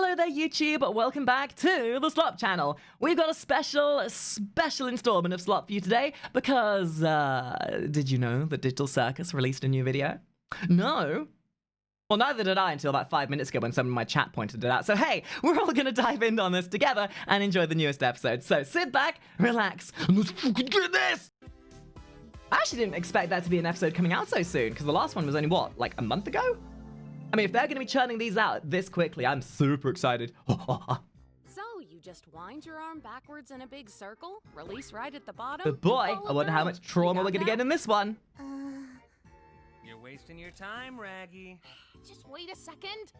Hello there, YouTube. Welcome back to the Slop channel. We've got a special installment of Slop for you today because, did you know that Digital Circus released a new video? No? Well, neither did I until about 5 minutes ago when someone in my chat pointed it out. So, hey, we're all gonna dive in on this together and enjoy the newest episode. So, sit back, relax, and let's fucking do this! I actually didn't expect that to be an episode coming out so soon, because the last one was only, what, like a month ago? I mean, if they're going to be churning these out this quickly, I'm super excited. So, you just wind your arm backwards in a big circle, release right at the bottom. But boy, I wonder how much trauma we're going to get in this one. You're wasting your time, Raggy. Just wait a second.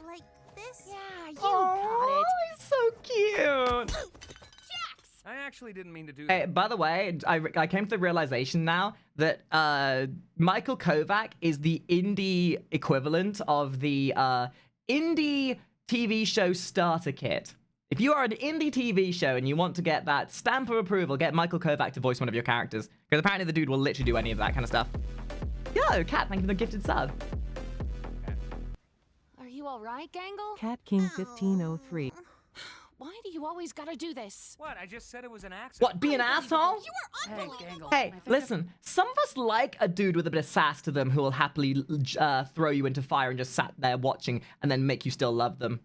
Like this? Yeah, you Oh, he's so cute. got it. I actually didn't mean to do that. Hey, by the way, I came to the realization now that Michael Kovac is the indie equivalent of the indie TV show starter kit. If you are an indie TV show and you want to get that stamp of approval, get Michael Kovac to voice one of your characters. Because apparently the dude will literally do any of that kind of stuff. Yo, Cat, thank you for the gifted sub. Are you alright, Gangle? Cat King 1503. Why do you always gotta do this? What? I just said it was an accident. What, be an asshole? You are Hey, unbelievable. Gangle. Hey, listen, some of us like a dude with a bit of sass to them who will happily throw you into fire and just sat there watching and then make you still love them.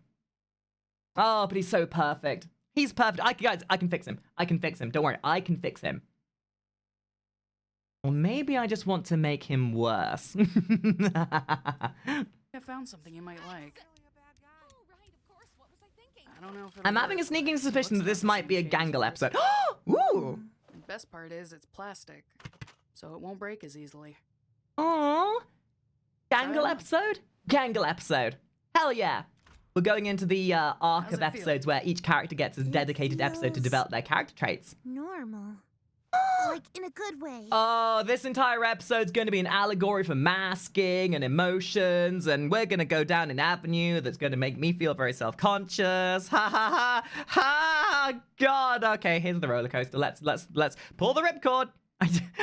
Oh, but he's so perfect. He's perfect. Guys, I can fix him. I can fix him. Don't worry, I can fix him. Or maybe I just want to make him worse. I found something you might like. Oh, right, of course. What was I thinking? I don't know if I'm having a sneaking suspicion that this might be a Gangle episode. Ooh! The best part is it's plastic, so it won't break as easily. Aww. Gangle Try it. episode? Gangle episode. Hell yeah. We're going into the arc How's of it feel? episodes where each character gets a dedicated episode to feels- develop their character traits. Normal. Like in a good way. Oh, this entire episode's going to be an allegory for masking and emotions, and we're going to go down an avenue that's going to make me feel very self-conscious. Ha ha ha ha! God. Okay, here's the roller coaster. Let's pull the ripcord.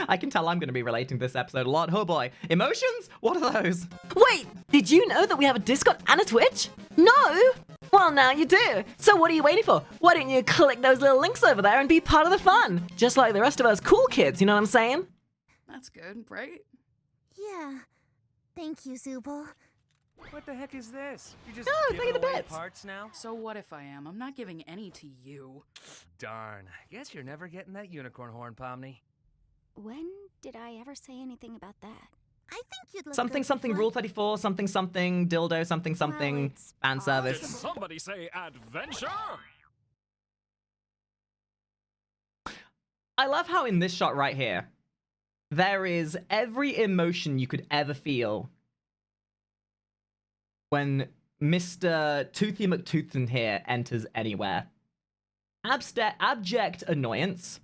I can tell I'm going to be relating to this episode a lot. Oh boy, emotions? What are those? Wait, did you know that we have a Discord and a Twitch? No. Well, now you do. So what are you waiting for? Why don't you click those little links over there and be part of the fun? Just like the rest of us cool kids, you know what I'm saying? That's good, right? Yeah. Thank you, Zubul. What the heck is this? You just No, giving look at the away bits. parts now? So what if I am? I'm not giving any to you. Darn. Guess you're never getting that unicorn horn, Pomni. When did I ever say anything about that? I think you'd look Something good something with rule one- 34 something something dildo something something it's fan service. awesome. Somebody say adventure! I love how in this shot right here, there is every emotion you could ever feel when Mr. Toothy McToothin here enters anywhere. Abject annoyance,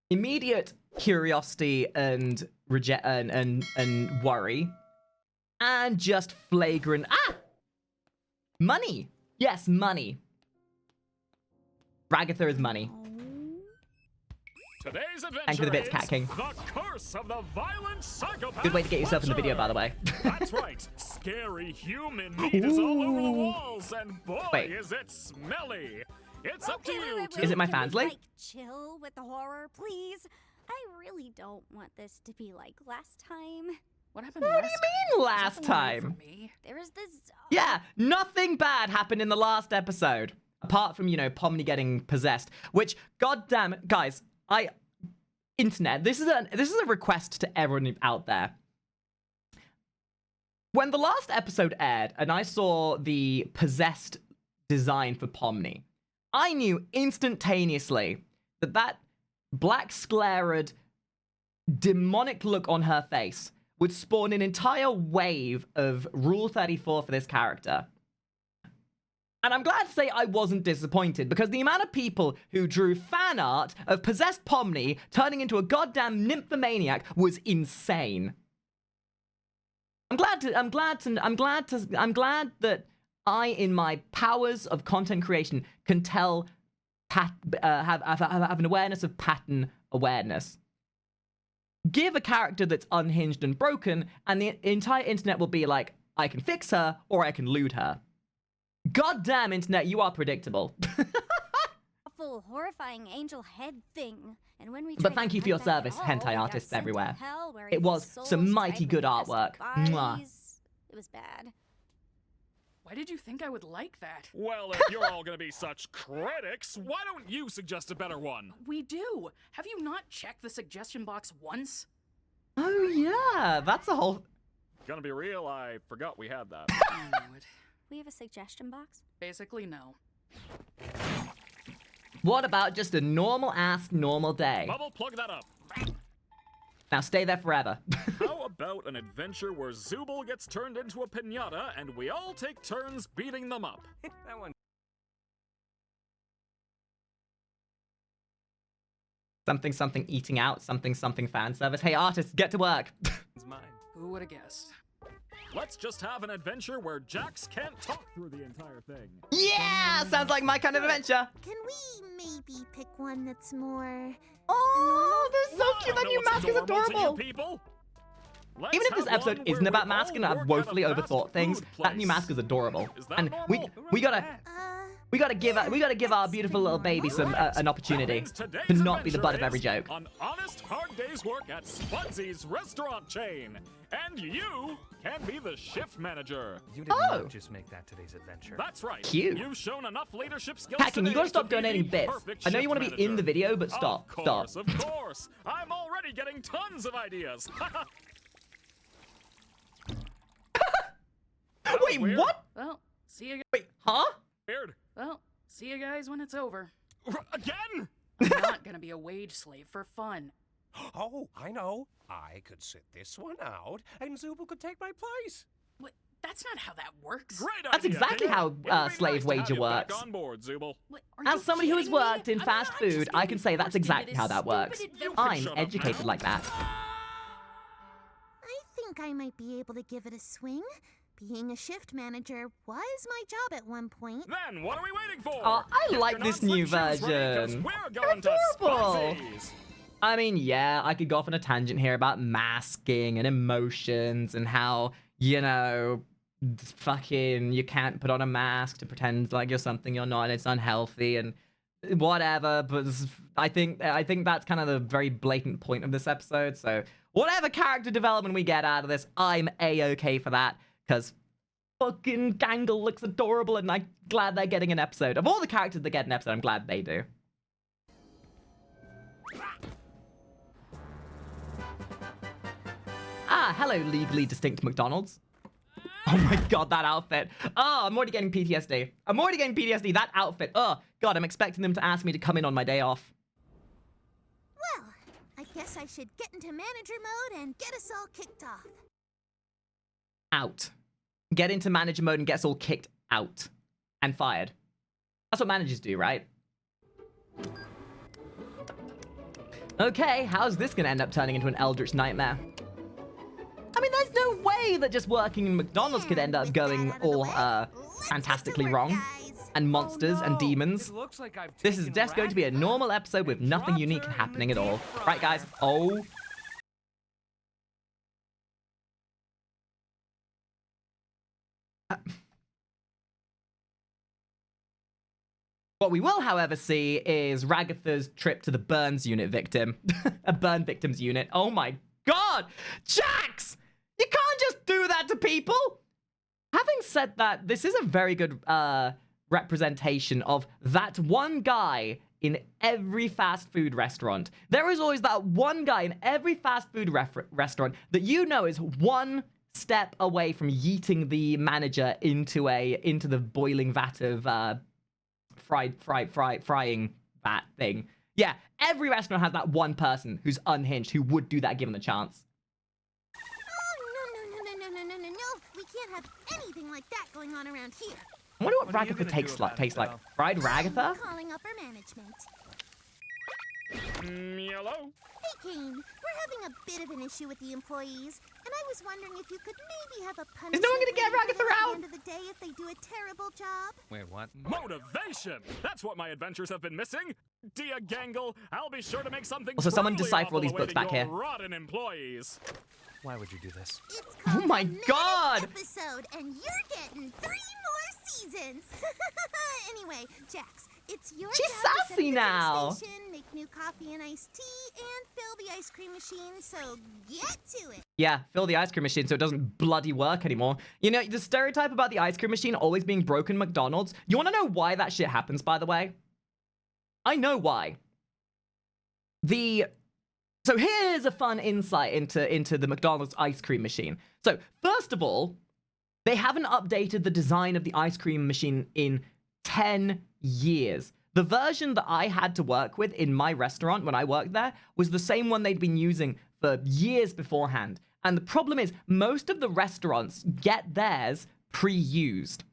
immediate curiosity and and worry, and just flagrant money. Yes, money. Ragatha is money. Today's adventure Thank you for the bits, is Cat King. The Curse of the Violent Psychopath. Good way to get yourself in the video, by the way. That's right. Scary human meat is all over the walls, and boy, Wait. is it smelly. It's up to Okay, you wait, to... Is it my Can fans, we, Lee? like, chill with the horror, please? I really don't want this to be like last time. What happened What do last you mean time? last Is that the one time? for me? There was this. Yeah, nothing bad happened in the last episode. Apart from, you know, Pomni getting possessed. Which, goddamn it, guys, internet, this is a request to everyone out there. When the last episode aired and I saw the possessed design for Pomni, I knew instantaneously that black sclered demonic look on her face would spawn an entire wave of Rule 34 for this character. And I'm glad to say I wasn't disappointed, because the amount of people who drew fan art of possessed Pomni turning into a goddamn nymphomaniac was insane. I'm glad that I, in my powers of content creation, can tell, have an awareness of pattern awareness. Give a character that's unhinged and broken, and the entire internet will be like, I can fix her or I can lewd her. Goddamn internet, you are predictable. Awful, horrifying angel head thing. And when we But tried thank to you for your hunt that service, doll, hentai we got artists sent to everywhere. hell where It evil was souls some mighty tried good to infest artwork. Mwah. bodies. It was bad. Why did you think I would like that? Well, if you're all gonna be such critics, why don't you suggest a better one? We do. Have you not checked the suggestion box once? Oh yeah, that's a whole... Gonna be real, I forgot we had that. I knew it. We have a suggestion box? Basically, no. What about just a normal-ass normal day? Bubble, plug that up. Now stay there forever. How about an adventure where Zubul gets turned into a piñata and we all take turns beating them up? That one. Something something eating out, something something fan service. Hey artists, get to work. Is mine. Who would have guessed? Let's just have an adventure where Jax can't talk through the entire thing. Yeah, sounds like my kind of adventure. Can we maybe pick one that's more... Oh, they're so I cute. don't That know new what's mask is normal to you adorable. people. Let's Even if this have episode one isn't where about we masking and all I've work woefully at a fast overthought things, food that new place. mask is adorable. Is that And normal? we gotta yeah, we gotta give our beautiful little baby some an opportunity to not be the butt of every joke. An honest, hard day's work at Spudsy's restaurant chain. And you can be the shift manager. You did Oh. not just make that today's adventure. That's right. Cute. You've shown enough leadership skills Hacking, you today gotta stop to be donating the bits. perfect I know you shift want to be in the manager. video, but stop. Of Stop. course. I'm already getting tons of ideas. Wait, Weird. what? Well, see you. Wait, huh? Weird. Well, see you guys when it's over. Again? I'm not gonna be a wage slave for fun. Oh, I know. I could sit this one out, and Zubul could take my place. What? That's not how that works. Great That's idea. exactly how, It'd be slave nice to have wager you back works. on board, Zubul. What, are As you somebody who has kidding me? worked in I'm fast not food, just I gonna can be say that's forced into exactly this how that works. stupid You adventure. can I'm shut up educated now. like that. I think I might be able to give it a swing. Being a shift manager was my job at one point. Then what are we waiting for? Oh, I Get like your this non-slip new shoes ready, 'cause version. We're They're going to adorable. Spudsy's. I mean, yeah, I could go off on a tangent here about masking and emotions and how, you know, fucking you can't put on a mask to pretend like you're something you're not and it's unhealthy and whatever, but I think that's kind of the very blatant point of this episode. So whatever character development we get out of this, I'm a-okay for that, because fucking Gangle looks adorable and I'm glad they're getting an episode. Of all the characters that get an episode, I'm glad they do. Ah, hello, legally distinct McDonald's. Oh my god, that outfit. Oh, I'm already getting PTSD. I'm already getting PTSD. That outfit. Oh, god, I'm expecting them to ask me to come in on my day off. Well, I guess I should get into manager mode and get us all kicked off. Out. Get into manager mode and get us all kicked out. And fired. That's what managers do, right? Okay, how's this gonna end up turning into an eldritch nightmare? I mean, there's no way that just working in McDonald's could end up With going that out of the all, way, let's get fantastically to work, wrong. guys. And monsters and no. demons. It looks like I've This is taken just going to be a Ragged normal episode with and nothing dropped unique her in happening the at all. deep Right, guys? fryer. Oh. What we will, however, see is Ragatha's trip to the Burns unit victim. A burn victims unit. Oh my god! Jax! You can't just do that to people! Having said that, this is a very good representation of that one guy in every fast food restaurant. There is always that one guy in every fast food restaurant that you know is one step away from yeeting the manager into the boiling vat of frying vat thing. Yeah, every restaurant has that one person who's unhinged who would do that given the chance. Oh, no. We can't have anything like that going on around here. I wonder what What are you Ragatha gonna tastes do about like. it, though? Fried Ragatha? I'm calling upper management. Yellow? Hey, Kane, we're having a bit of an issue with the employees, and I was wondering if you could maybe have a punishment. Is no one gonna get for Ragatha everybody out? at the end of the day if they do a terrible job? Wait, what? Motivation! That's what my adventures have been missing. Dear Gangle, I'll be sure to make something Also, someone truly decipher all awful these away books to back your here. rotten employees. Why would you do this? It's called Oh my the Manic God! Episode, and you're getting 3 more seasons. Anyway, Jax, it's your She's job to set sassy the now. station, make new coffee and iced tea, and fill the ice cream machine, so get to it. Yeah, fill the ice cream machine so it doesn't bloody work anymore. You know, the stereotype about the ice cream machine always being broken McDonald's, you want to know why that shit happens, by the way? I know why. So here's a fun insight into the McDonald's ice cream machine. So first of all, they haven't updated the design of the ice cream machine in 10 years. The version that I had to work with in my restaurant when I worked there was the same one they'd been using for years beforehand. And the problem is, most of the restaurants get theirs pre-used.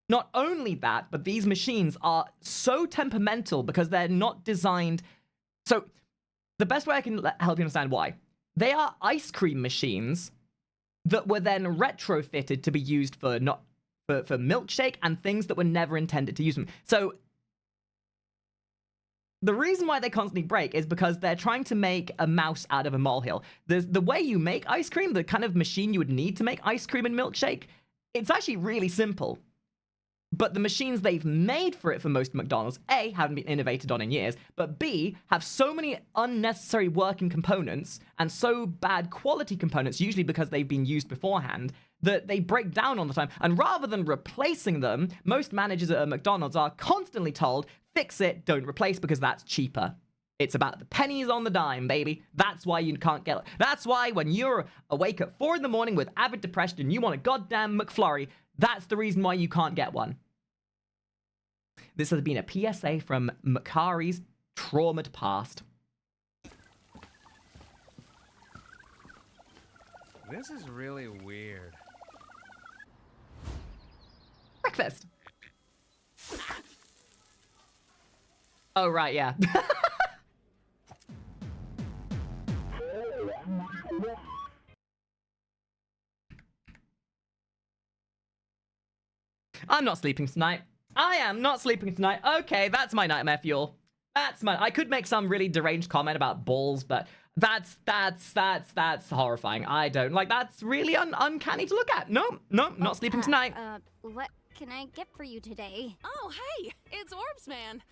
Not only that, but these machines are so temperamental because they're not designed... So, the best way I can help you understand why. They are ice cream machines that were then retrofitted to be used for milkshake and things that were never intended to use them. So, the reason why they constantly break is because they're trying to make a mouse out of a molehill. The way you make ice cream, the kind of machine you would need to make ice cream and milkshake, it's actually really simple. But the machines they've made for it for most McDonald's, A, haven't been innovated on in years, but B, have so many unnecessary working components and so bad quality components, usually because they've been used beforehand, that they break down all the time. And rather than replacing them, most managers at McDonald's are constantly told, fix it, don't replace, because that's cheaper. It's about the pennies on the dime, baby. That's why you can't get it. That's why when you're awake at 4 in the morning with avid depression and you want a goddamn McFlurry, that's the reason why you can't get one. This has been a PSA from Makari's traumatized past. This is really weird. Breakfast. Oh, right, yeah. I'm not sleeping tonight. I am not sleeping tonight. Okay, that's my nightmare fuel. I could make some really deranged comment about balls, but that's horrifying. I don't like. That's really uncanny to look at. No, not sleeping tonight. What can I get for you today? Oh, hey, it's Orbs Man.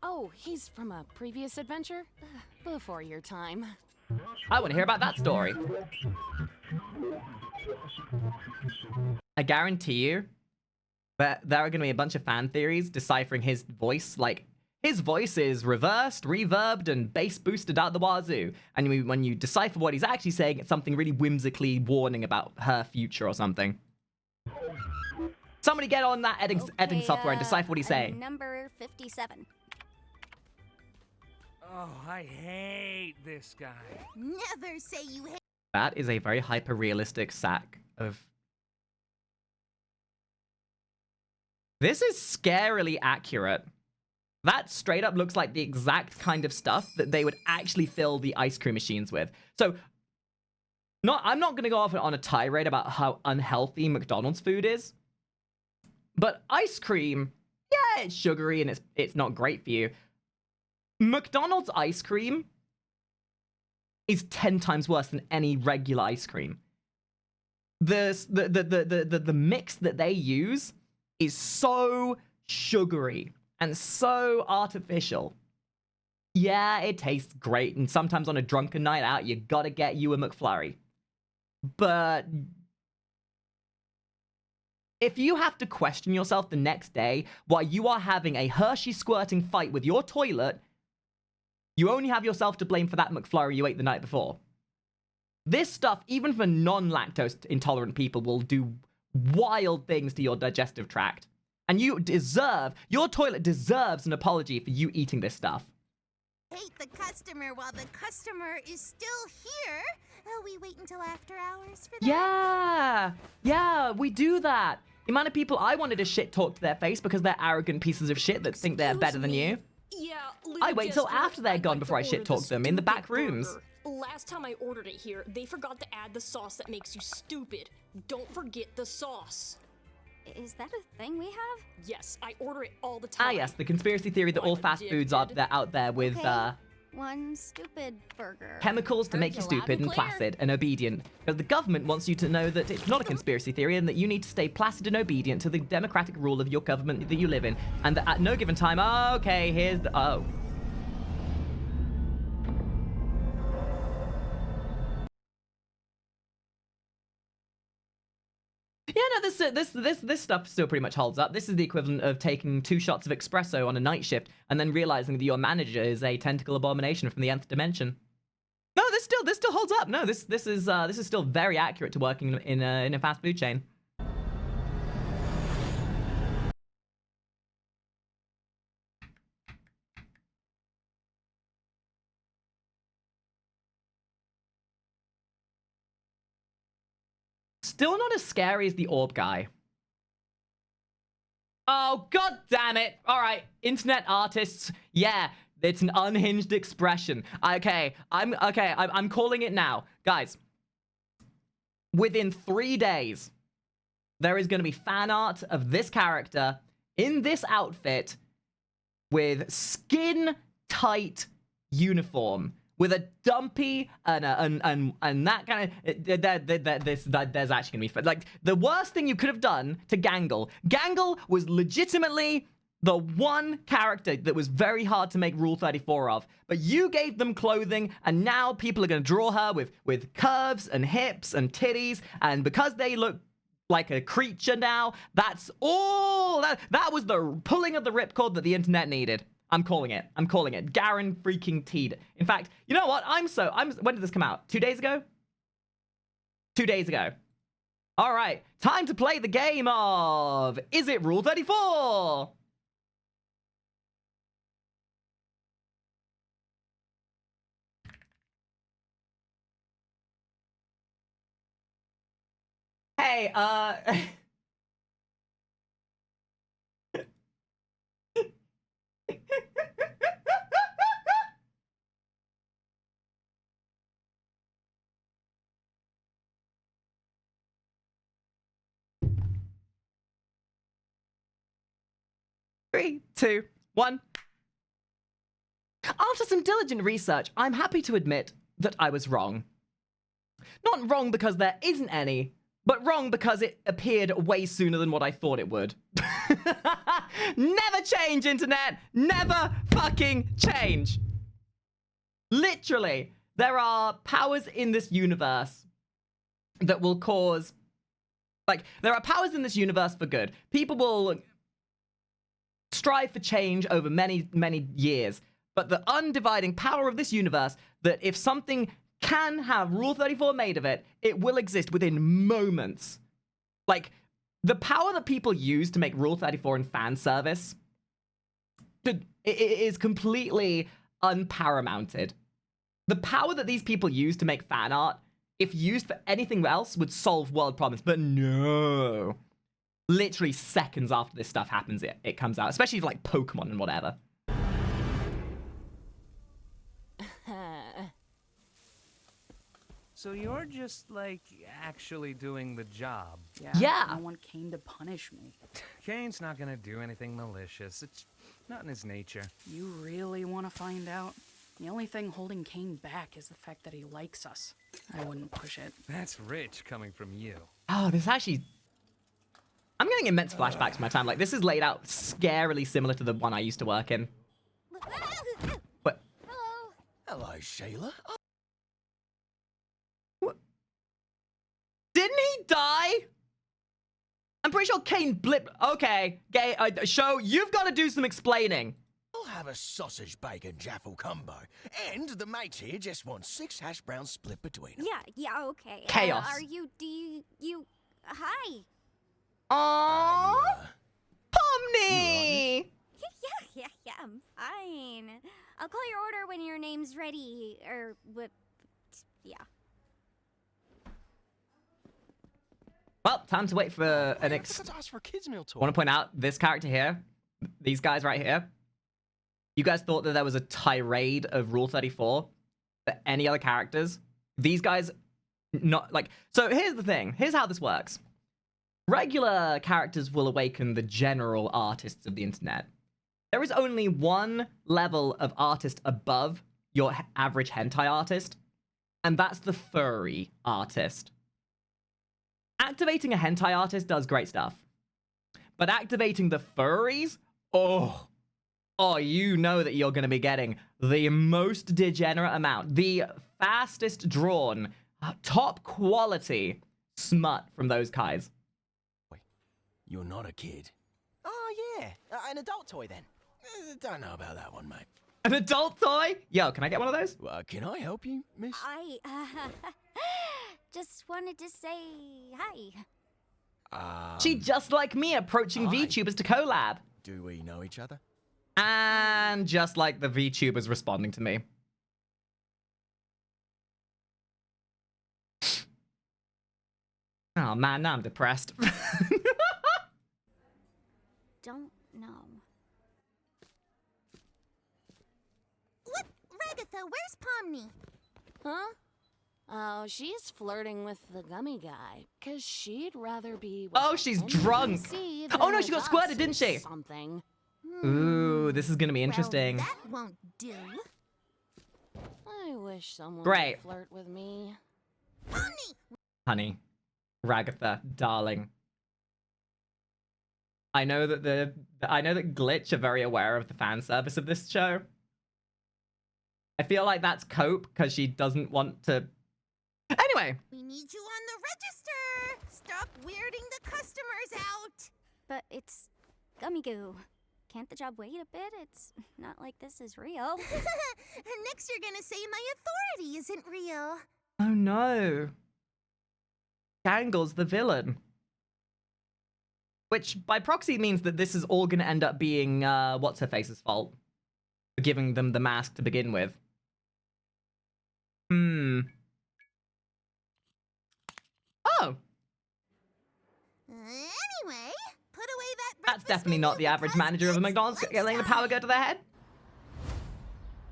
Oh, he's from a previous adventure? Before your time. I want to hear about that story. I guarantee you that there are going to be a bunch of fan theories deciphering his voice. Like, his voice is reversed, reverbed, and bass boosted out the wazoo. And when you decipher what he's actually saying, it's something really whimsically warning about her future or something. Somebody get on that editing software and decipher what he's saying. Number 57. Oh, I hate this guy. Never say you hate. That is a very hyper-realistic sack of... This is scarily accurate. That straight up looks like the exact kind of stuff that they would actually fill the ice cream machines with. So, I'm not going to go off on a tirade about how unhealthy McDonald's food is. But ice cream, yeah, it's sugary and it's not great for you. McDonald's ice cream is 10 times worse than any regular ice cream. The mix that they use is so sugary and so artificial. Yeah, it tastes great, and sometimes on a drunken night out, you gotta get you a McFlurry. But if you have to question yourself the next day while you are having a Hershey squirting fight with your toilet, you only have yourself to blame for that McFlurry you ate the night before. This stuff, even for non-lactose intolerant people, will do wild things to your digestive tract. And your toilet deserves an apology for you eating this stuff. Hate the customer while the customer is still here. We wait until after hours for that. Yeah, we do that. The amount of people I wanted to shit talk to their face because they're arrogant pieces of shit that think they're better than you. Yeah, I wait till after they're gone before I shit talk them in the back rooms. Last time I ordered it here, they forgot to add the sauce that makes you stupid. Don't forget the sauce. Is that a thing we have? Yes, I order it all the time. Ah, yes, the conspiracy theory that all fast foods are out there with one stupid burger. Chemicals to make you stupid and placid and obedient. Because the government wants you to know that it's not a conspiracy theory and that you need to stay placid and obedient to the democratic rule of your government that you live in. And that at no given time, okay, here's the, oh. Yeah, no, this stuff still pretty much holds up. This is the equivalent of taking 2 shots of espresso on a night shift and then realizing that your manager is a tentacle abomination from the nth dimension. No, this still holds up. No, this is still very accurate to working in a fast food chain. Still not as scary as the orb guy. Oh, god damn it. All right, internet artists. Yeah, it's an unhinged expression. Okay, I'm calling it now. Guys, within 3 days, there is going to be fan art of this character in this outfit with skin-tight uniform. With a dumpy and that kind of there's actually gonna be fun. Like the worst thing you could have done to Gangle. Gangle was legitimately the one character that was very hard to make Rule 34 of, but you gave them clothing, and now people are gonna draw her with curves and hips and titties, and because they look like a creature now, that's all. That was the pulling of the ripcord that the internet needed. I'm calling it. I'm calling it. Garen freaking Teed. In fact, you know what? When did this come out? 2 days ago? 2 days ago. All right. Time to play the game of Is It Rule 34? Hey, 3, 2, 1. After some diligent research, I'm happy to admit that I was wrong. Not wrong because there isn't any, but wrong because it appeared way sooner than what I thought it would. Never change, internet! Never fucking change! Literally, there are powers in this universe that will cause... Like, there are powers in this universe for good. People will strive for change over many, many years. But the undividing power of this universe, that if something can have Rule 34 made of it, it will exist within moments. Like, the power that people use to make Rule 34 in fan service it is completely unparamounted. The power that these people use to make fan art, if used for anything else, would solve world problems. But no. Literally seconds after this stuff happens, it comes out. Especially for, like, Pokemon and whatever. So you're just, like, actually doing the job? Yeah. No one came to punish me. Kane's not gonna do anything malicious. It's not in his nature. You really want to find out? The only thing holding Kane back is the fact that he likes us. I wouldn't push it. That's rich coming from you. Oh, this actually... I'm getting immense flashbacks to my time. Like, this is laid out scarily similar to the one I used to work in. What? Hello. Hello, Shayla. What? Didn't he die? I'm pretty sure Kane blipped. Okay, show, you've got to do some explaining. I'll have a sausage, bacon, jaffle combo. And the mate here just wants 6 hash browns split between them. Yeah, okay. Chaos. Hi. Aww. Pomni! Yeah, I'm fine. I'll call your order when your name's ready, yeah. Well, time to wait for an for kids meal talk. I want to point out this character here, these guys right here. You guys thought that there was a tirade of Rule 34 for any other characters. These guys, not like. So here's the thing. Here's how this works. Regular characters will awaken the general artists of the internet. There is only one level of artist above your average hentai artist, and that's the furry artist. Activating a hentai artist does great stuff. But activating the furries? Oh, you know that you're going to be getting the most degenerate amount, the fastest drawn, top quality smut from those guys. Wait, you're not a kid? Oh, yeah. An adult toy, then. Don't know about that one, mate. An adult toy? Yo, can I get one of those? Can I help you, miss? I just wanted to say hi. She just like me approaching hi. VTubers to collab. Do we know each other? And just like the VTubers responding to me. Oh man, now I'm depressed. Don't know. What? Ragatha, where's Pomni? Huh? Oh, she's flirting with the gummy guy, because she'd rather be with Oh, she's drunk. NPC Oh than no, she got with squirted, us didn't or she? Something. Ooh, this is gonna be interesting. Well, that won't do. I wish someone Great. would flirt with me. Pomni! Honey, Ragatha, darling. I know that Glitch are very aware of the fan service of this show. I feel like that's cope because she doesn't want to. Anyway, We need you on the register! Stop weirding the customers out! But it's gummy goo. Can't the job wait a bit? It's not like this is real. And next you're gonna say my authority isn't real. oh no, Gangle's the villain. Which, by proxy, means that this is all going to end up being, What's-Her-Face's fault. For giving them the mask to begin with. Oh! Anyway, put away that That's breakfast definitely not menu the average because manager of a it's McDonald's letting the power go to their head.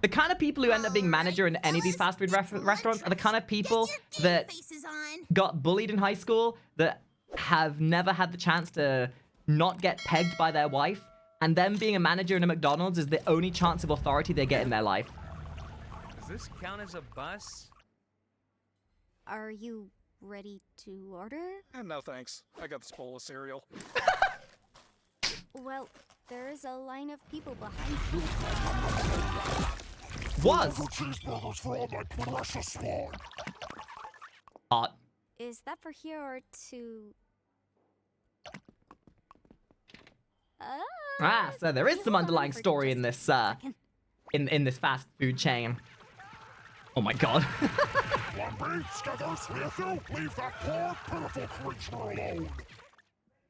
The kind of people who end up being manager in any of these fast food restaurants are the kind of people that faces on. got bullied in high school, that have never had the chance to not get pegged by their wife, and them being a manager in a McDonald's is the only chance of authority they get in their life. Does this count as a bus? Are you ready to order? No thanks. I got this bowl of cereal. Well, there's a line of people behind you. Was cheeseburgers for all my precious spawn. hot. Is that for here or to... So there is can you some hold on underlying for story just in a this second? in this fast food chain. Oh my god. Lumpy, Skithers, Matthew, leave that poor, pitiful creature alone.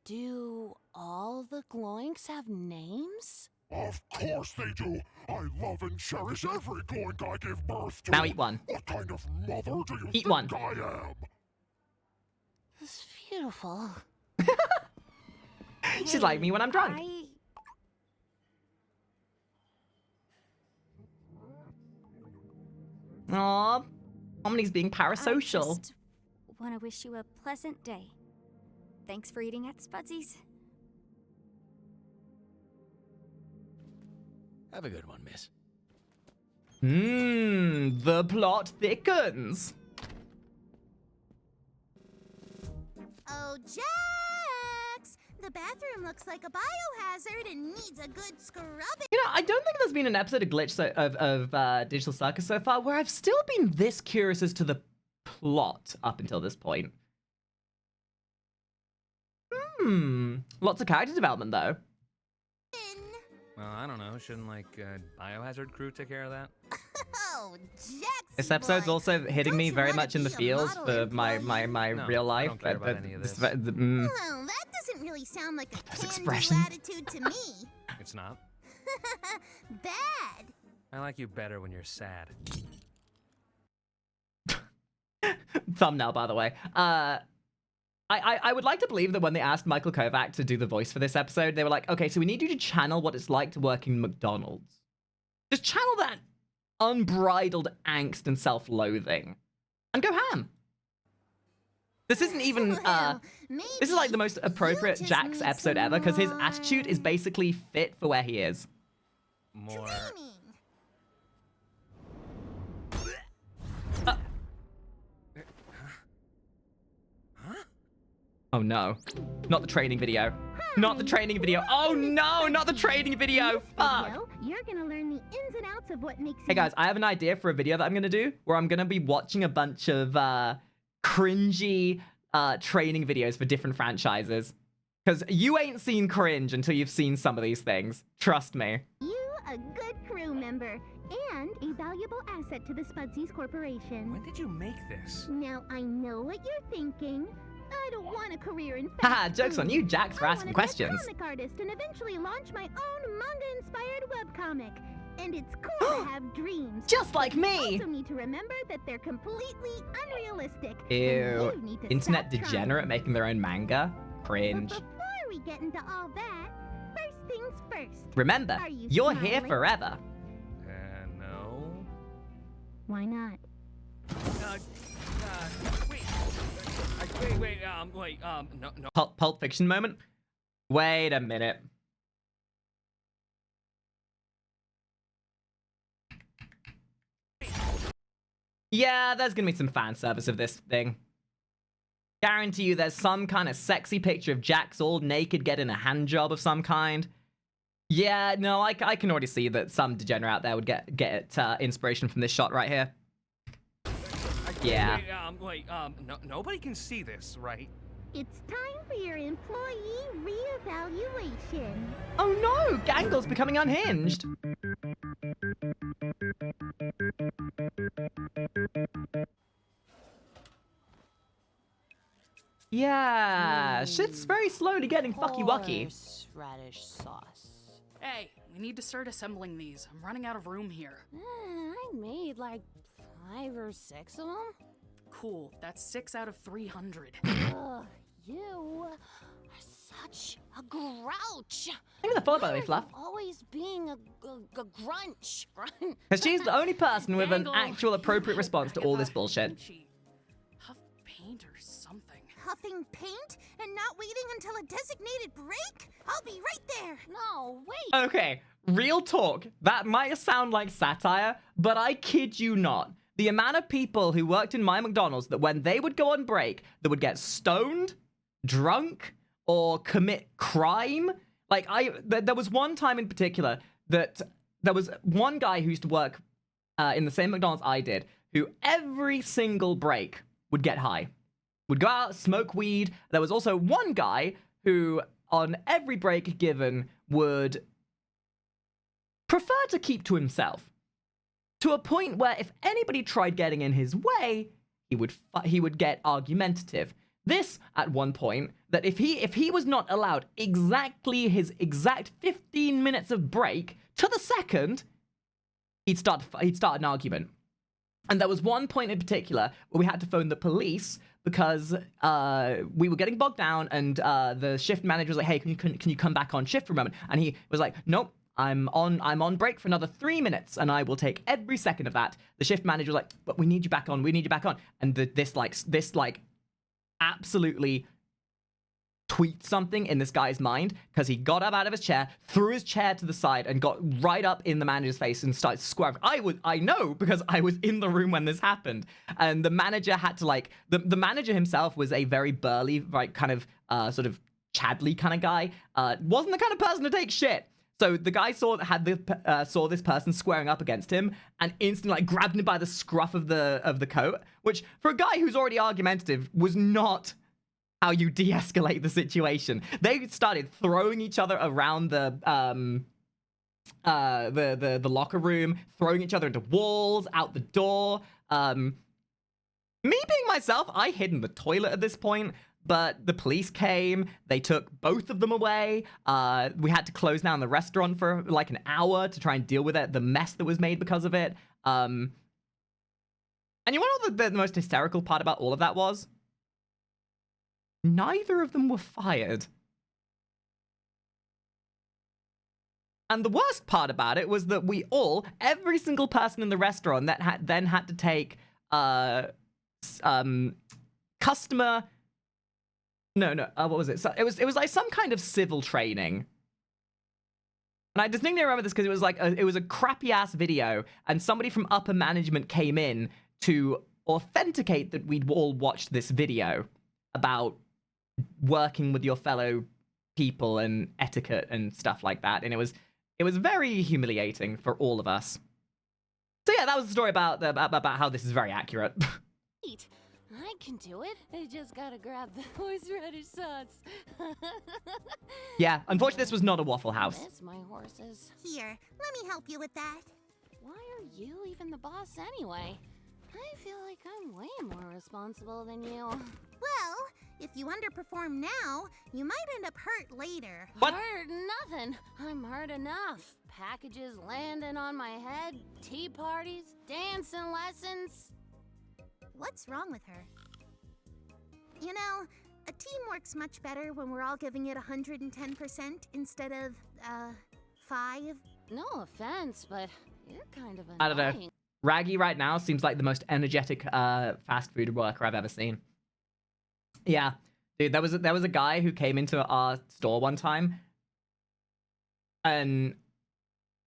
Do all the Gloinks have names? Of course they do. I love and cherish every gloink I give birth to. Now eat one. What kind of mother do you Eat think one. I am? It's beautiful. She's like me when I'm drunk. Aw, Omni's being parasocial. I just want to wish you a pleasant day. Thanks for eating at Spudsy's. Have a good one, miss. The plot thickens. Oh, Jax! The bathroom looks like a biohazard and needs a good scrubbing. You know, I don't think there's been an episode of Glitch of Digital Circus so far where I've still been this curious as to the plot up until this point. Lots of character development, though. Well, I don't know. Shouldn't, like, Biohazard crew take care of that? Oh, Jax! This episode's also hitting me very much in the feels for my No, real I life. don't care about any of this. Well, that doesn't really sound like a can-do expressions. attitude to me. It's not. Bad. I like you better when you're sad. Thumbnail, by the way. I would like to believe that when they asked Michael Kovac to do the voice for this episode, they were like, okay, so we need you to channel what it's like to work in McDonald's. Just channel that unbridled angst and self-loathing. And go ham. This isn't even, Well, this is like the most maybe appropriate you just Jax need episode some ever, because his attitude is more basically fit for where he is. More. training. Oh no. Not the training video. Not the training video. Oh no, not the training video. Fuck. You're gonna learn the ins and outs of what makes Hey guys, I have an idea for a video that I'm gonna do where I'm gonna be watching a bunch of cringy training videos for different franchises. Because you ain't seen cringe until you've seen some of these things. Trust me. you a good crew member and a valuable asset to the Spudsies Corporation. When did you make this? Now I know what you're thinking. I don't want a career in Haha, fast joke's on food. you, Jax, for I asking wanna be a questions. comic artist and eventually launch my own manga-inspired webcomic. And it's cool to have dreams. Just like You me. also need to remember that they're completely unrealistic. and Ew. you need to Internet stop trying. degenerate making their own manga. But Cringe. before we get into all that, first things first. Remember, Are you you're here smiling? forever. No. Why not? Wait, no. Pulp Fiction moment. Wait a minute. Yeah, there's gonna be some fan service of this thing. Guarantee you there's some kind of sexy picture of Jax all naked getting a hand job of some kind. Yeah, no, I can already see that some degenerate out there would get inspiration from this shot right here. Yeah. Nobody can see this, right? It's time for your employee reevaluation. Oh no, Gangle's becoming unhinged. Yeah, shit's very slowly getting fucky-wucky. Horseradish sauce. Hey, we need to start assembling these. I'm running out of room here. I made like 5 or 6 of them. Cool, that's 6 out of 300. Ugh, you are such a grouch. Thank you for the follow, by the way, Fluff. Always being a grunch. Because she's the only person with an Gangle, actual appropriate response to all this bullshit. Huff paint or something. Huffing paint and not waiting until a designated break? I'll be right there. No, wait. Okay, real talk. That might sound like satire, but I kid you not. The amount of people who worked in my McDonald's that when they would go on break, that would get stoned, drunk, or commit crime. Like, there was one time in particular that there was one guy who used to work in the same McDonald's I did, who every single break would get high. Would go out, smoke weed. There was also one guy who, on every break given, would prefer to keep to himself. To a point where if anybody tried getting in his way, he would get argumentative. This, at one point, that if he was not allowed exactly his exact 15 minutes of break to the second, he'd start an argument. And there was one point in particular where we had to phone the police because we were getting bogged down, and the shift manager was like, "Hey, can you come back on shift for a moment?" And he was like, "Nope, I'm on break for another 3 minutes, and I will take every second of that." The shift manager was like, "But we need you back on. We need you back on." And this absolutely tweet something in this guy's mind, because he got up out of his chair, threw his chair to the side, and got right up in the manager's face and started squirming. I know, because I was in the room when this happened. And the manager had to, like, the manager himself was a very burly, like, kind of sort of Chadley kind of guy. Wasn't the kind of person to take shit. So the guy saw this person squaring up against him and instantly, like, grabbed him by the scruff of the coat, which for a guy who's already argumentative was not how you de-escalate the situation. They started throwing each other around the locker room, throwing each other into walls, out the door. Me being myself, I hid in the toilet at this point. But the police came, they took both of them away. We had to close down the restaurant for like an hour to try and deal with it, the mess that was made because of it. And you want to know the most hysterical part about all of that was? Neither of them were fired. And the worst part about it was that every single person in the restaurant that then had to take customer... what was it? So it was like some kind of civil training. And I distinctly remember this because it was like it was a crappy ass video, and somebody from upper management came in to authenticate that we'd all watched this video about working with your fellow people and etiquette and stuff like that. And it was very humiliating for all of us. So yeah, that was the story about how this is very accurate. Eat. I can do it. I just gotta grab the horseradish sauce. Yeah, unfortunately, this was not a Waffle House. Miss my horses. Here, let me help you with that. Why are you even the boss anyway? I feel like I'm way more responsible than you. Well, if you underperform now, you might end up hurt later. What? Hurt nothing. I'm hurt enough. Packages landing on my head, tea parties, dancing lessons. What's wrong with her? You know, a team works much better when we're all giving it 110% instead of, 5. No offense, but you're kind of annoying. I don't know. Raggy right now seems like the most energetic fast food worker I've ever seen. Yeah, dude, there was a guy who came into our store one time, and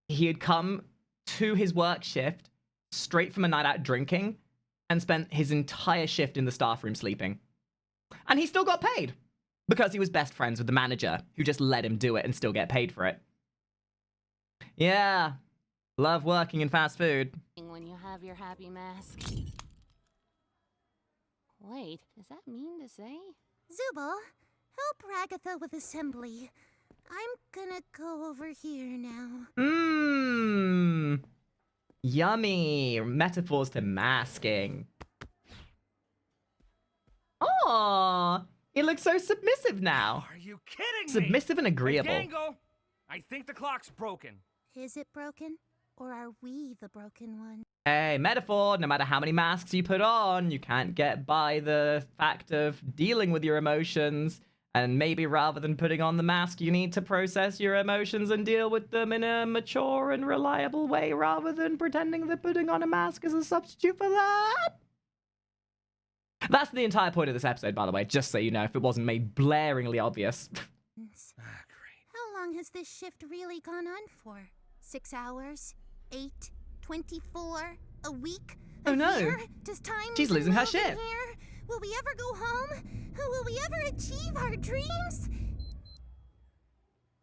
he had come to his work shift straight from a night out drinking and spent his entire shift in the staff room sleeping. And he still got paid because he was best friends with the manager who just let him do it and still get paid for it. Yeah, love working in fast food. When you have your happy mask. Wait, is that mean to say? Zubal, help Ragatha with assembly. I'm gonna go over here now. Mmm. Yummy. Metaphors to masking. Aww. He looks so submissive now. Are you kidding me? Submissive and agreeable. Hey, Gangle, I think the clock's broken. Is it broken? Or are we the broken one? Hey, metaphor, no matter how many masks you put on, you can't get by the fact of dealing with your emotions. And maybe rather than putting on the mask, you need to process your emotions and deal with them in a mature and reliable way rather than pretending that putting on a mask is a substitute for that. That's the entire point of this episode, by the way, just so you know, if it wasn't made blaringly obvious. Great. How long has this shift really gone on for? 6 hours? 8? 24? A week? Oh no. Year? Does time She's even losing her move in shit. here? Will we ever go home? Will we ever achieve our dreams?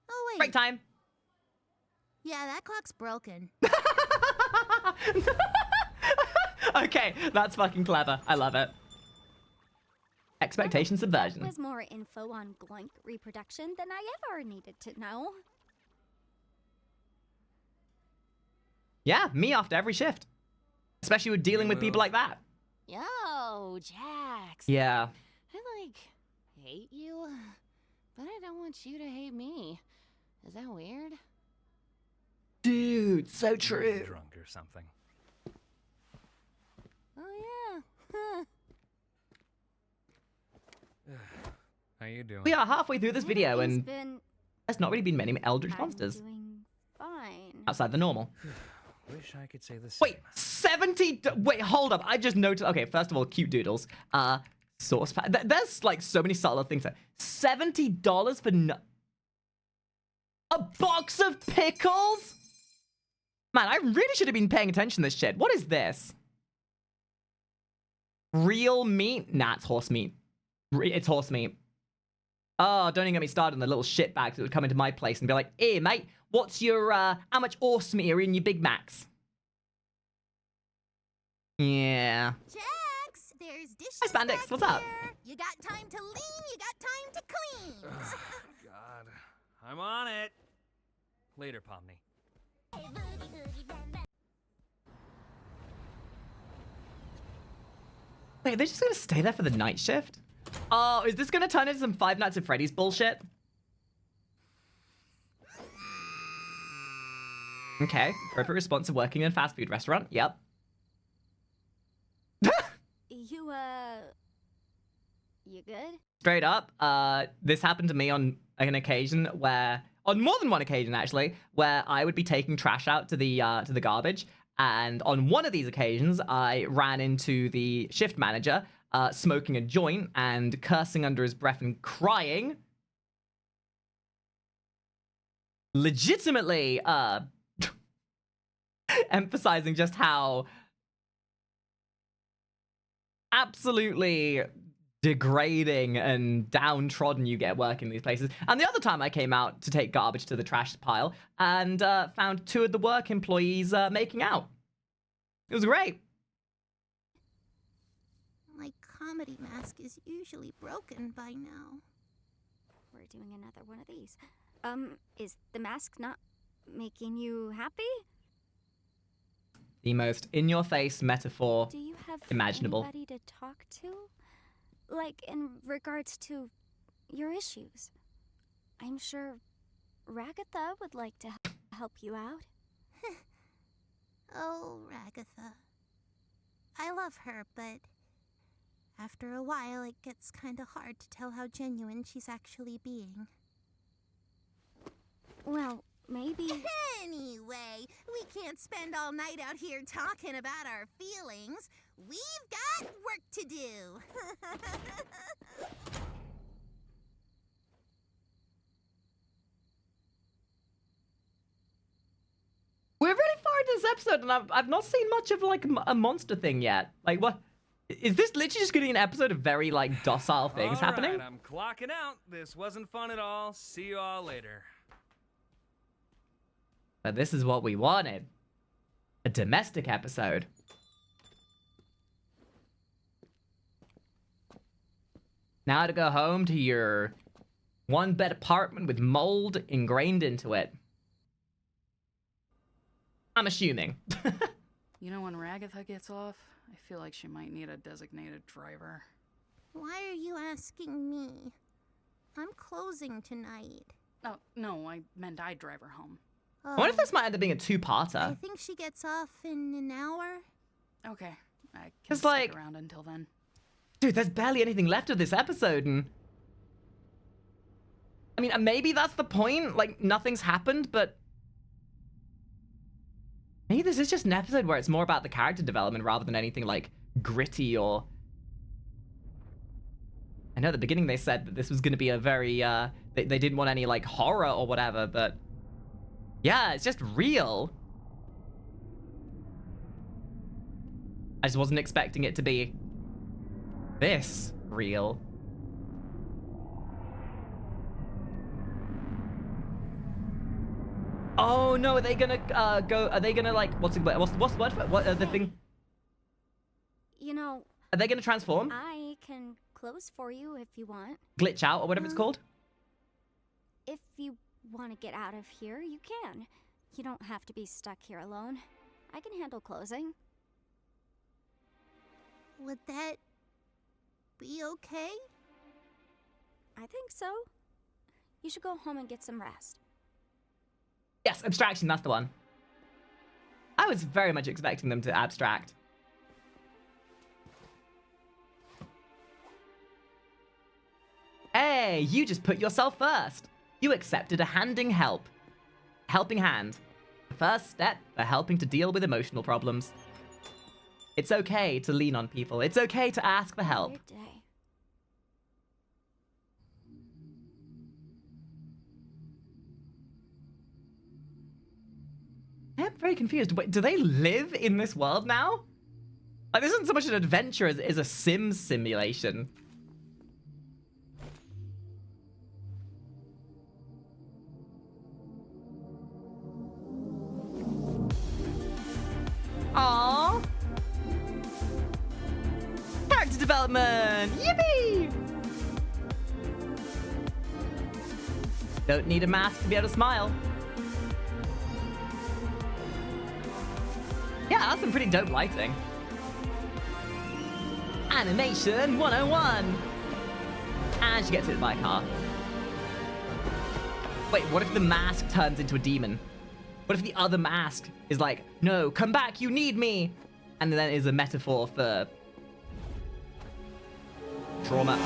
Oh wait. Break time. Yeah, that clock's broken. Okay, that's fucking clever. I love it. Expectation subversion. That was more info on Gloink reproduction than I ever needed to know. Yeah, me after every shift. Especially with dealing with people like that. Yo, Jax. Yeah. I, hate you, but I don't want you to hate me. Is that weird? Dude, so true. Drunk or something. Oh, yeah. How you doing? We are halfway through this video and Been there's not really been many eldritch I'm monsters doing fine. outside the normal. Wish I could say the same. Wait, 70? Wait, hold up. I just noticed. Okay, first of all, cute doodles. Sauce pack. There's like so many subtle things there. $70 for a box of pickles? Man, I really should have been paying attention to this shit. What is this? Real meat? Nah, it's horse meat. It's horse meat. Oh, don't even get me started on the little shitbags that would come into my place and be like, hey, mate, what's your, how much horse meat are in your Big Macs? Yeah. Jax, there's dishes Hi, Spandex, back what's up? here. You got time to lean, you got time to clean. God, I'm on it. Later, Pomni. Wait, they're just gonna stay there for the night shift? Oh, is this gonna turn into some Five Nights at Freddy's bullshit? Okay, appropriate response to working in a fast food restaurant. Yep. You good? Straight up, this happened to me on an occasion where, on more than one occasion actually, where I would be taking trash out to the garbage, and on one of these occasions, I ran into the shift manager, smoking a joint and cursing under his breath and crying. Legitimately, emphasizing just how absolutely degrading and downtrodden you get working these places. And the other time I came out to take garbage to the trash pile and found 2 of the work employees making out. It was great. My comedy mask is usually broken by now. We're doing another one of these. Is the mask not making you happy? The most in-your-face metaphor Do you have imaginable. anybody to talk to? Like, in regards to your issues? I'm sure Ragatha would like to help you out. Oh, Ragatha. I love her, but after a while it gets kinda hard to tell how genuine she's actually being. Well, maybe... Anyway, we can't spend all night out here talking about our feelings. We've got work to do. We're really far into this episode, and I've not seen much of, like, a monster thing yet. Like, what? Is this literally just going to be an episode of very, like, docile things happening? All right, I'm clocking out. This wasn't fun at all. See you all later. But this is what we wanted. A domestic episode. Now to go home to your one-bed apartment with mold ingrained into it. I'm assuming. You know, when Ragatha gets off, I feel like she might need a designated driver. Why are you asking me? I'm closing tonight. Oh, no, I meant I'd drive her home. I wonder if this might end up being a I two-parter. think she gets off in an hour. Okay, I can It's stick like- around until then. Dude, there's barely anything left of this episode, and... I mean, maybe that's the point. Like, nothing's happened, but... Maybe this is just an episode where it's more about the character development rather than anything, like, gritty or... I know at the beginning they said that this was going to be a very, they didn't want any, like, horror or whatever, but... Yeah, it's just real. I just wasn't expecting it to be... this real. Oh no, are they gonna go? Are they gonna like what's the word for it? What the thing? You know, Are they gonna transform? I can close for you if you want. Glitch out or whatever it's called? If you want to get out of here, you can. You don't have to be stuck here alone. I can handle closing. Would that be okay? I think so. You should go home and get some rest. Yes, abstraction. That's the one. I was very much expecting them to abstract. Hey, you just put yourself first. You accepted a helping hand. The first step for helping to deal with emotional problems. It's okay to lean on people. It's okay to ask for help. Your day. I'm very confused. Wait, do they live in this world now? Like, this isn't so much an adventure as a Sims simulation. Aww. Character development! Yippee! Don't need a mask to be able to smile. Yeah, that's some pretty dope lighting. Animation 101! And she gets hit by a car. Wait, what if the mask turns into a demon? What if the other mask is like, no, come back, you need me! And then is a metaphor for... trauma.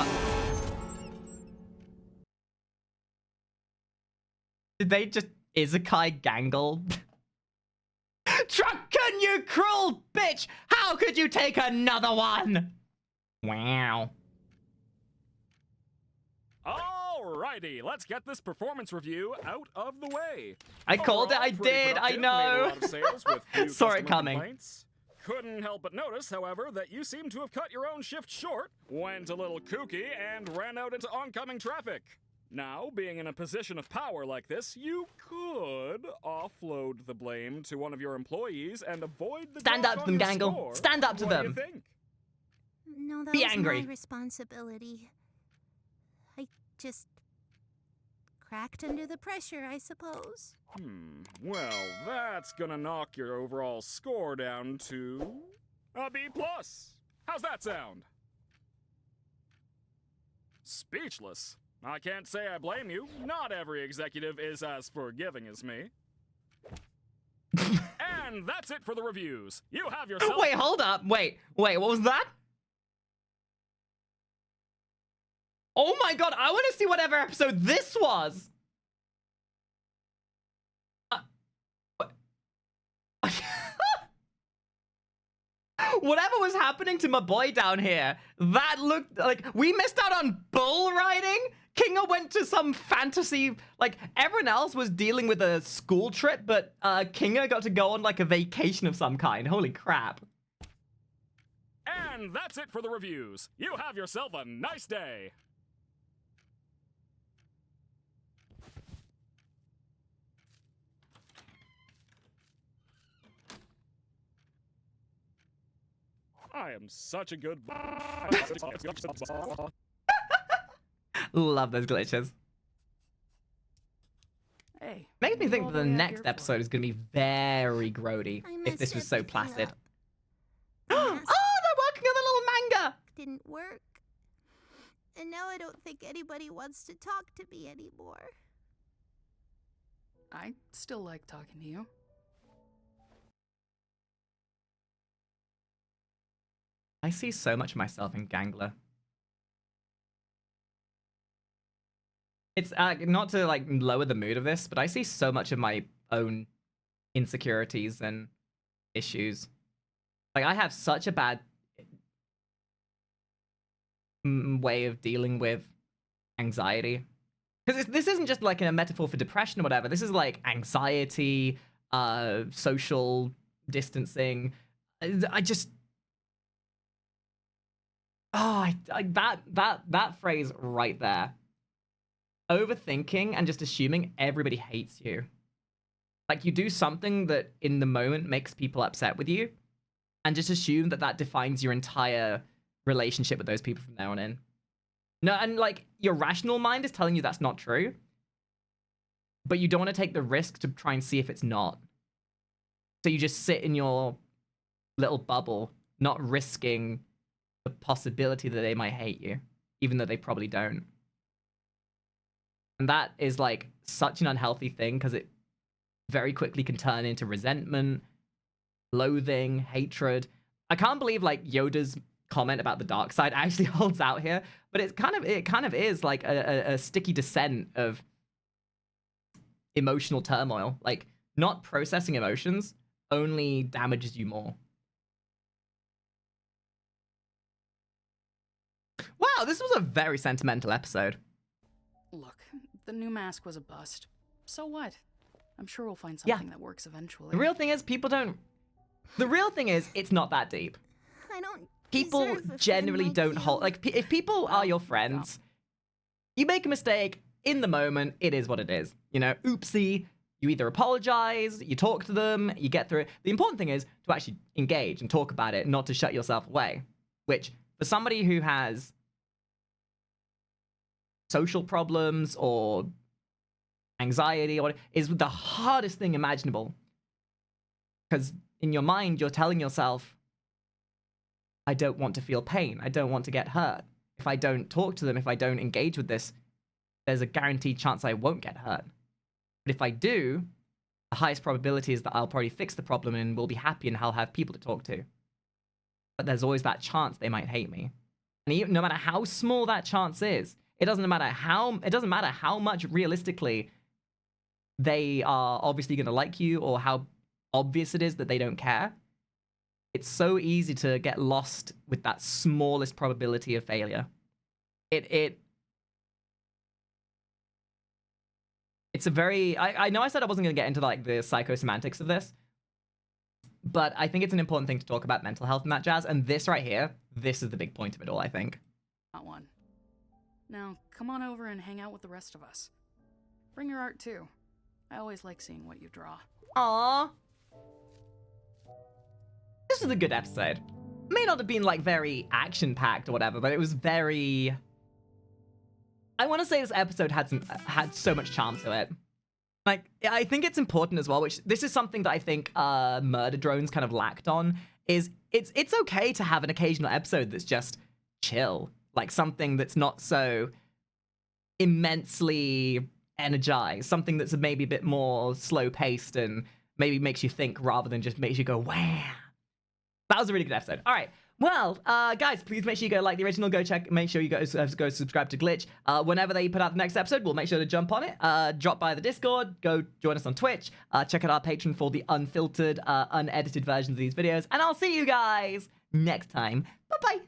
Did they just Isekai Gangle? Trucken, you cruel bitch! How could you take another one? Wow. Alrighty, let's get this performance review out of the way. I called it, I Overall, pretty did, I productive, made a know. lot of sales with few Saw it customer coming. complaints. couldn't help but notice, however, that you seem to have cut your own shift short, went a little kooky, and ran out into oncoming traffic. Now, being in a position of power like this, you could offload the blame to one of your employees and avoid the Stand dock up to on them, your Gangle. score. Stand up to What do them. you think? No, that Be was angry. my responsibility. I just cracked under the pressure, I suppose. Well, that's gonna knock your overall score down to a B+. How's that sound? Speechless. I can't say I blame you. Not every executive is as forgiving as me. And that's it for the reviews. You have yourself... Wait, hold up. Wait, what was that? Oh my god, I want to see whatever episode this was. Whatever was happening to my boy down here, that looked like we missed out on bull riding. Kinga went to some fantasy, like everyone else was dealing with a school trip, but Kinga got to go on like a vacation of some kind. Holy crap. And that's it for the reviews. You have yourself a nice day. I am such a good... Love those glitches. Hey. Makes me what think all that the we have next here for? episode is going to be very grody I if this messed was so everything placid. up. Oh, they're working on the little manga! Didn't work. And now I don't think anybody wants to talk to me anymore. I still like talking to you. I see so much of myself in Gangler. It's not to like lower the mood of this, but I see so much of my own insecurities and issues. Like I have such a bad way of dealing with anxiety. Because this isn't just like a metaphor for depression or whatever. This is like anxiety, social distancing. I just... Oh, that phrase right there. Overthinking and just assuming everybody hates you. Like you do something that in the moment makes people upset with you, and just assume that that defines your entire relationship with those people from there on in. No, and like your rational mind is telling you that's not true, but you don't want to take the risk to try and see if it's not. So you just sit in your little bubble, not risking the possibility that they might hate you, even though they probably don't. And that is like such an unhealthy thing because it very quickly can turn into resentment, loathing, hatred. I can't believe like Yoda's comment about the dark side actually holds out here, but it kind of is like a sticky descent of emotional turmoil. Like not processing emotions only damages you more. Wow, this was a very sentimental episode. Look, the new mask was a bust. So what? I'm sure we'll find something that works eventually. The real thing is people don't... The real thing is it's not that deep. I don't People deserve a friend generally like don't you. hold... Like, if people are your friends, you make a mistake, in the moment, it is what it is. You know, oopsie, you either apologize, you talk to them, you get through it. The important thing is to actually engage and talk about it, not to shut yourself away. Which, for somebody who has social problems or anxiety or is the hardest thing imaginable. Because in your mind, you're telling yourself, I don't want to feel pain. I don't want to get hurt. If I don't talk to them, if I don't engage with this, there's a guaranteed chance I won't get hurt. But if I do, the highest probability is that I'll probably fix the problem and will be happy and I'll have people to talk to. But there's always that chance they might hate me. And even, no matter how small that chance is, it doesn't matter how much realistically they are obviously going to like you or how obvious it is that they don't care. It's so easy to get lost with that smallest probability of failure. It's a very... I know I said I wasn't going to get into like the psychosemantics of this, But I think it's an important thing to talk about mental health and that jazz. And this right here, this is the big point of it all, I think. Not one. Now, come on over and hang out with the rest of us. Bring your art too. I always like seeing what you draw. Aww. This was a good episode. May not have been like very action-packed or whatever, but it was very... I want to say this episode had so much charm to it. Like, I think it's important as well, which this is something that I think Murder Drones kind of lacked on, is it's okay to have an occasional episode that's just chill. Like something that's not so immensely energized, something that's maybe a bit more slow-paced and maybe makes you think rather than just makes you go, wow. That was a really good episode. All right. Well, guys, please make sure you go like the original. Make sure you go subscribe to Glitch. Whenever they put out the next episode, we'll make sure to jump on it. Drop by the Discord. Go join us on Twitch. Check out our Patreon for the unfiltered, unedited versions of these videos. And I'll see you guys next time. Bye-bye.